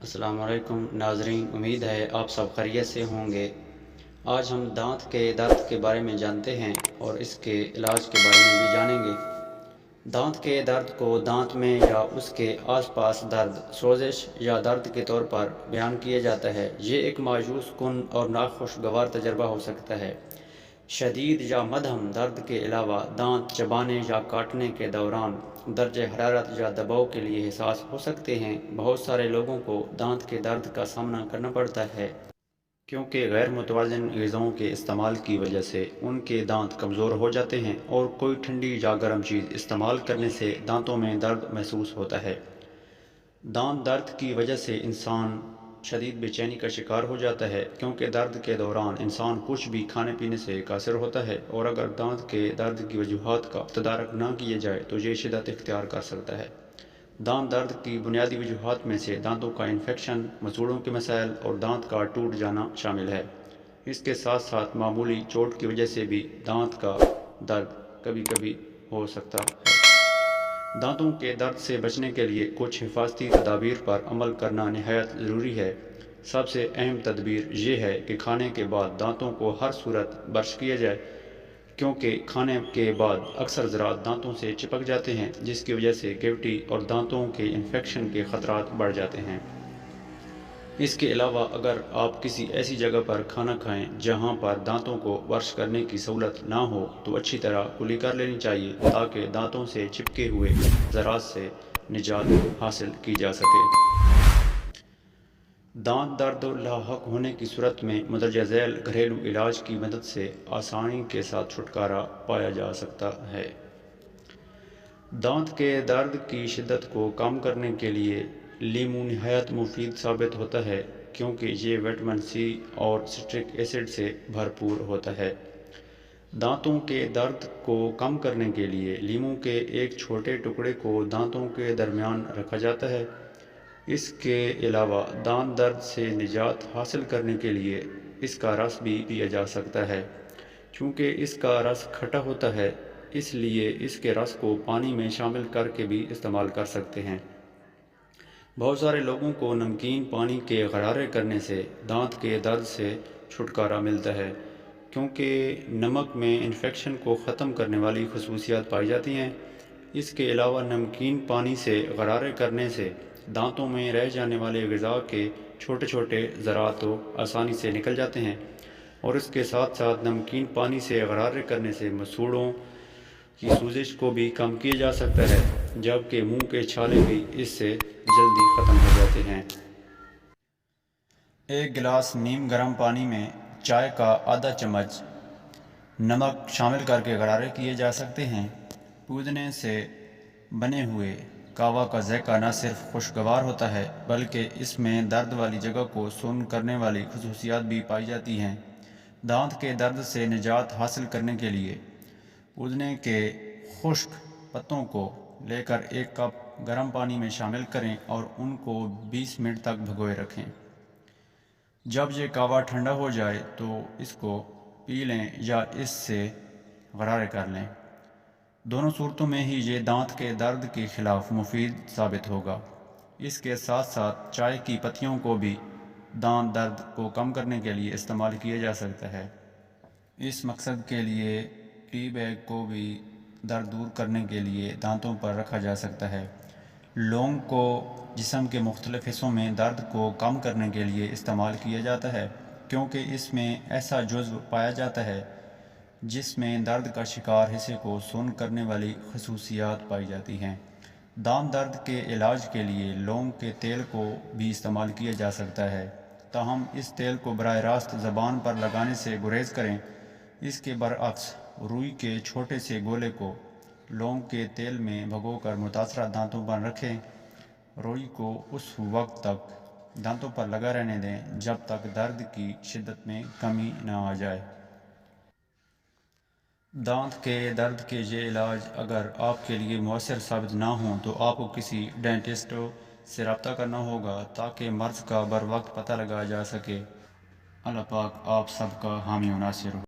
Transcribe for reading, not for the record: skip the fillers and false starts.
السلام علیکم ناظرین، امید ہے آپ سب خیریت سے ہوں گے۔ آج ہم دانت کے درد کے بارے میں جانتے ہیں اور اس کے علاج کے بارے میں بھی جانیں گے۔ دانت کے درد کو دانت میں یا اس کے آس پاس درد، سوزش یا درد کے طور پر بیان کیا جاتا ہے۔ یہ ایک مایوس کن اور ناخوشگوار تجربہ ہو سکتا ہے۔ شدید یا مدھم درد کے علاوہ دانت چبانے یا کاٹنے کے دوران درجہ حرارت یا دباؤ کے لیے حساس ہو سکتے ہیں۔ بہت سارے لوگوں کو دانت کے درد کا سامنا کرنا پڑتا ہے کیونکہ غیر متوازن غذاؤں کے استعمال کی وجہ سے ان کے دانت کمزور ہو جاتے ہیں اور کوئی ٹھنڈی یا گرم چیز استعمال کرنے سے دانتوں میں درد محسوس ہوتا ہے۔ دانت درد کی وجہ سے انسان شدید بے چینی کا شکار ہو جاتا ہے کیونکہ درد کے دوران انسان کچھ بھی کھانے پینے سے قاصر ہوتا ہے، اور اگر دانت کے درد کی وجوہات کا تدارک نہ کیا جائے تو یہ شدت اختیار کر سکتا ہے۔ دانت درد کی بنیادی وجوہات میں سے دانتوں کا انفیکشن، مسوڑھوں کے مسائل اور دانت کا ٹوٹ جانا شامل ہے۔ اس کے ساتھ ساتھ معمولی چوٹ کی وجہ سے بھی دانت کا درد کبھی کبھی ہو سکتا ہے۔ دانتوں کے درد سے بچنے کے لیے کچھ حفاظتی تدابیر پر عمل کرنا نہایت ضروری ہے۔ سب سے اہم تدبیر یہ ہے کہ کھانے کے بعد دانتوں کو ہر صورت برش کیا جائے، کیونکہ کھانے کے بعد اکثر ذرات دانتوں سے چپک جاتے ہیں، جس کی وجہ سے کیوٹی اور دانتوں کے انفیکشن کے خطرات بڑھ جاتے ہیں۔ اس کے علاوہ اگر آپ کسی ایسی جگہ پر کھانا کھائیں جہاں پر دانتوں کو برش کرنے کی سہولت نہ ہو تو اچھی طرح کلی کر لینی چاہیے تاکہ دانتوں سے چپکے ہوئے ذرات سے نجات حاصل کی جا سکے۔ دانت درد لاحق ہونے کی صورت میں مندرجہ ذیل گھریلو علاج کی مدد سے آسانی کے ساتھ چھٹکارا پایا جا سکتا ہے۔ دانت کے درد کی شدت کو کم کرنے کے لیے لیموں نہایت مفید ثابت ہوتا ہے کیونکہ یہ وٹامن سی اور سٹرک ایسڈ سے بھرپور ہوتا ہے۔ دانتوں کے درد کو کم کرنے کے لیے لیموں کے ایک چھوٹے ٹکڑے کو دانتوں کے درمیان رکھا جاتا ہے۔ اس کے علاوہ دانت درد سے نجات حاصل کرنے کے لیے اس کا رس بھی پیا جا سکتا ہے۔ چونکہ اس کا رس کھٹا ہوتا ہے، اس لیے اس کے رس کو پانی میں شامل کر کے بھی استعمال کر سکتے ہیں۔ بہت سارے لوگوں کو نمکین پانی کے غرارے کرنے سے دانت کے درد سے چھٹکارا ملتا ہے کیونکہ نمک میں انفیکشن کو ختم کرنے والی خصوصیات پائی جاتی ہیں۔ اس کے علاوہ نمکین پانی سے غرارے کرنے سے دانتوں میں رہ جانے والے غذا کے چھوٹے چھوٹے ذرات آسانی سے نکل جاتے ہیں، اور اس کے ساتھ ساتھ نمکین پانی سے غرارے کرنے سے مسوڑھوں کی سوزش کو بھی کم کیا جا سکتا ہے، جبکہ منہ کے چھالے بھی اس سے جلدی ختم ہو جاتے ہیں۔ ایک گلاس نیم گرم پانی میں چائے کا آدھا چمچ نمک شامل کر کے غرارے کیے جا سکتے ہیں۔ پودینے سے بنے ہوئے کہوہ کا ذائقہ نہ صرف خوشگوار ہوتا ہے بلکہ اس میں درد والی جگہ کو سن کرنے والی خصوصیات بھی پائی جاتی ہیں۔ دانت کے درد سے نجات حاصل کرنے کے لیے پودینے کے خشک پتوں کو لے کر ایک کپ گرم پانی میں شامل کریں اور ان کو 20 منٹ تک بھگوئے رکھیں۔ جب یہ کہوہ ٹھنڈا ہو جائے تو اس کو پی لیں یا اس سے غرارے کر لیں۔ دونوں صورتوں میں ہی یہ دانت کے درد کے خلاف مفید ثابت ہوگا۔ اس کے ساتھ ساتھ چائے کی پتیوں کو بھی دانت درد کو کم کرنے کے لیے استعمال کیا جا سکتا ہے۔ اس مقصد کے لیے ٹی بیگ کو بھی درد دور کرنے کے لیے دانتوں پر رکھا جا سکتا ہے۔ لونگ کو جسم کے مختلف حصوں میں درد کو کم کرنے کے لیے استعمال کیا جاتا ہے کیونکہ اس میں ایسا جزو پایا جاتا ہے جس میں درد کا شکار حصے کو سن کرنے والی خصوصیات پائی جاتی ہیں۔ دانت درد کے علاج کے لیے لونگ کے تیل کو بھی استعمال کیا جا سکتا ہے، تاہم اس تیل کو براہ راست زبان پر لگانے سے گریز کریں۔ اس کے برعکس روئی کے چھوٹے سے گولے کو لونگ کے تیل میں بھگو کر متاثرہ دانتوں پر رکھیں۔ روئی کو اس وقت تک دانتوں پر لگا رہنے دیں جب تک درد کی شدت میں کمی نہ آ جائے۔ دانت کے درد کے یہ علاج اگر آپ کے لیے مؤثر ثابت نہ ہوں تو آپ کو کسی ڈینٹسٹ سے رابطہ کرنا ہوگا تاکہ مرض کا بروقت پتہ لگایا جا سکے۔ اللہ پاک آپ سب کا حامی و ناصر ہو۔